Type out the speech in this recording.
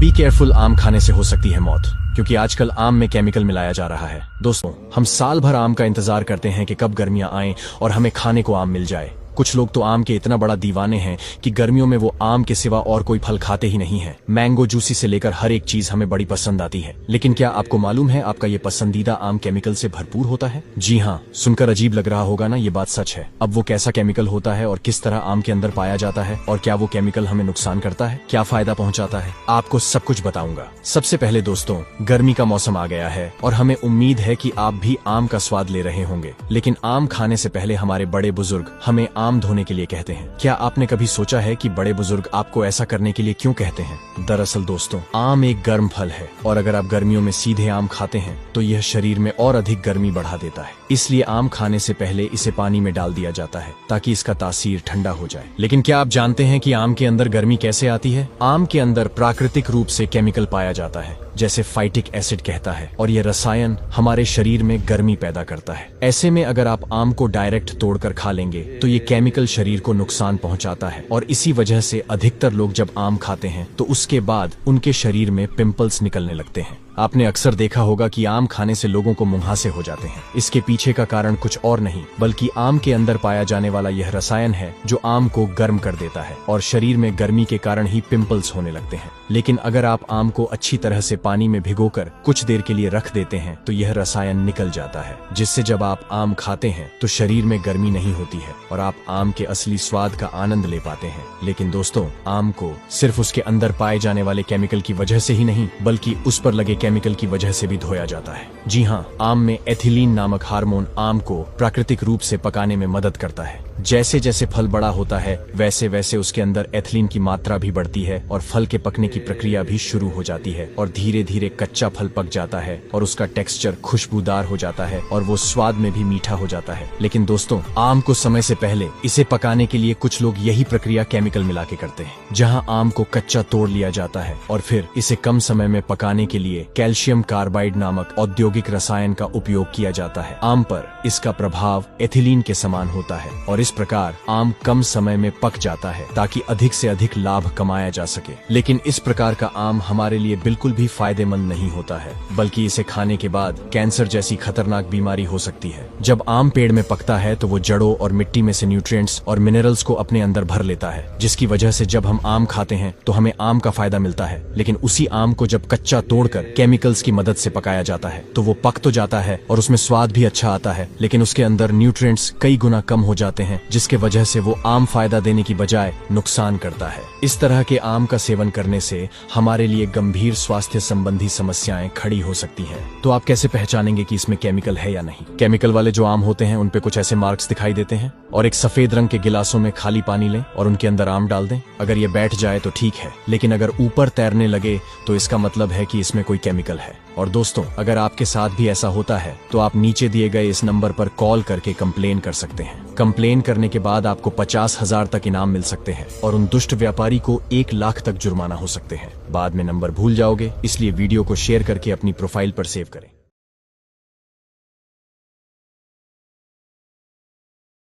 Be careful, आम खाने से हो सकती है मौत, क्योंकि आजकल आम में केमिकल मिलाया जा रहा है। दोस्तों, हम साल भर आम का इंतजार करते हैं कि कब गर्मियां आएं और हमें खाने को आम मिल जाए। कुछ लोग तो आम के इतना बड़ा दीवाने हैं कि गर्मियों में वो आम के सिवा और कोई फल खाते ही नहीं है। मैंगो जूसी से लेकर हर एक चीज हमें बड़ी पसंद आती है, लेकिन क्या आपको मालूम है आपका ये पसंदीदा आम केमिकल से भरपूर होता है? जी हाँ, सुनकर अजीब लग रहा होगा ना, ये बात सच है। अब वो कैसा केमिकल होता है और किस तरह आम के अंदर पाया जाता है, और क्या वो केमिकल हमें नुकसान करता है, क्या फायदा पहुँचाता है, आपको सब कुछ बताऊंगा। सबसे पहले दोस्तों, गर्मी का मौसम आ गया है और हमें उम्मीद है कि आप भी आम का स्वाद ले रहे होंगे। लेकिन आम खाने से पहले हमारे बड़े बुजुर्ग हमें आम धोने के लिए कहते हैं। क्या आपने कभी सोचा है कि बड़े बुजुर्ग आपको ऐसा करने के लिए क्यों कहते हैं? दरअसल दोस्तों, आम एक गर्म फल है और अगर आप गर्मियों में सीधे आम खाते हैं तो यह शरीर में और अधिक गर्मी बढ़ा देता है। इसलिए आम खाने से पहले इसे पानी में डाल दिया जाता है ताकि इसका तासीर ठंडा हो जाए। लेकिन क्या आप जानते हैं कि आम के अंदर गर्मी कैसे आती है? आम के अंदर प्राकृतिक रूप से केमिकल पाया जाता है, जैसे फाइटिक एसिड कहता है, और यह रसायन हमारे शरीर में गर्मी पैदा करता है। ऐसे में अगर आप आम को डायरेक्ट तोड़कर खा लेंगे तो ये केमिकल शरीर को नुकसान पहुंचाता है, और इसी वजह से अधिकतर लोग जब आम खाते हैं तो उसके बाद उनके शरीर में पिंपल्स निकलने लगते हैं। आपने अक्सर देखा होगा कि आम खाने से लोगों को मुंहासे हो जाते हैं। इसके पीछे का कारण कुछ और नहीं बल्कि आम के अंदर पाया जाने वाला यह रसायन है जो आम को गर्म कर देता है, और शरीर में गर्मी के कारण ही पिंपल्स होने लगते हैं। लेकिन अगर आप आम को अच्छी तरह से पानी में भिगोकर कुछ देर के लिए रख देते हैं तो यह रसायन निकल जाता है, जिससे जब आप आम खाते हैं तो शरीर में गर्मी नहीं होती है और आप आम के असली स्वाद का आनंद ले पाते हैं। लेकिन दोस्तों, आम को सिर्फ उसके अंदर पाए जाने वाले केमिकल की वजह से ही नहीं बल्कि उस पर लगे केमिकल की वजह से भी धोया जाता है। जी हाँ, आम में एथिलीन नामक हार्मोन आम को प्राकृतिक रूप से पकाने में मदद करता है। जैसे जैसे फल बड़ा होता है वैसे वैसे उसके अंदर एथिलीन की मात्रा भी बढ़ती है और फल के पकने की प्रक्रिया भी शुरू हो जाती है, और धीरे धीरे कच्चा फल पक जाता है और उसका टेक्सचर खुशबूदार हो जाता है और वो स्वाद में भी मीठा हो जाता है। लेकिन दोस्तों, आम को समय से पहले इसे पकाने के लिए कुछ लोग यही प्रक्रिया केमिकल मिला के करते हैं, जहाँ आम को कच्चा तोड़ लिया जाता है और फिर इसे कम समय में पकाने के लिए कैल्शियम कार्बाइड नामक औद्योगिक रसायन का उपयोग किया जाता है। आम पर इसका प्रभाव एथिलीन के समान होता है और इस प्रकार आम कम समय में पक जाता है ताकि अधिक से अधिक लाभ कमाया जा सके। लेकिन इस प्रकार का आम हमारे लिए बिल्कुल भी फायदेमंद नहीं होता है, बल्कि इसे खाने के बाद कैंसर जैसी खतरनाक बीमारी हो सकती है। जब आम पेड़ में पकता है तो वो जड़ों और मिट्टी में से न्यूट्रिएंट्स और मिनरल्स को अपने अंदर भर लेता है, जिसकी वजह से जब हम आम खाते हैं तो हमें आम का फायदा मिलता है। लेकिन उसी आम को जब कच्चा तोड़कर केमिकल्स की मदद से पकाया जाता है तो वो पक तो जाता है और उसमें स्वाद भी अच्छा आता है, लेकिन उसके अंदर न्यूट्रिएंट्स कई गुना कम हो जाते हैं, जिसके वजह से वो आम फायदा देने की बजाय नुकसान करता है। इस तरह के आम का सेवन करने से हमारे लिए गंभीर स्वास्थ्य संबंधी समस्याएं खड़ी हो सकती हैं। तो आप कैसे पहचानेंगे कि इसमें केमिकल है या नहीं? केमिकल वाले जो आम होते हैं उन पे कुछ ऐसे मार्क्स दिखाई देते हैं, और एक सफेद रंग के गिलासों में खाली पानी लें और उनके अंदर आम डाल दें। अगर ये बैठ जाए तो ठीक है, लेकिन अगर ऊपर तैरने लगे तो इसका मतलब है कि इसमें कोई केमिकल है। और दोस्तों, अगर आपके साथ भी ऐसा होता है तो आप नीचे दिए गए इस नंबर पर कॉल करके कंप्लेन कर सकते हैं। कंप्लेन करने के बाद आपको 50,000 तक इनाम मिल सकते हैं और उन दुष्ट व्यापारी को 1 लाख तक जुर्माना हो सकते हैं। बाद में नंबर भूल जाओगे, इसलिए वीडियो को शेयर करके अपनी प्रोफाइल पर सेव करें।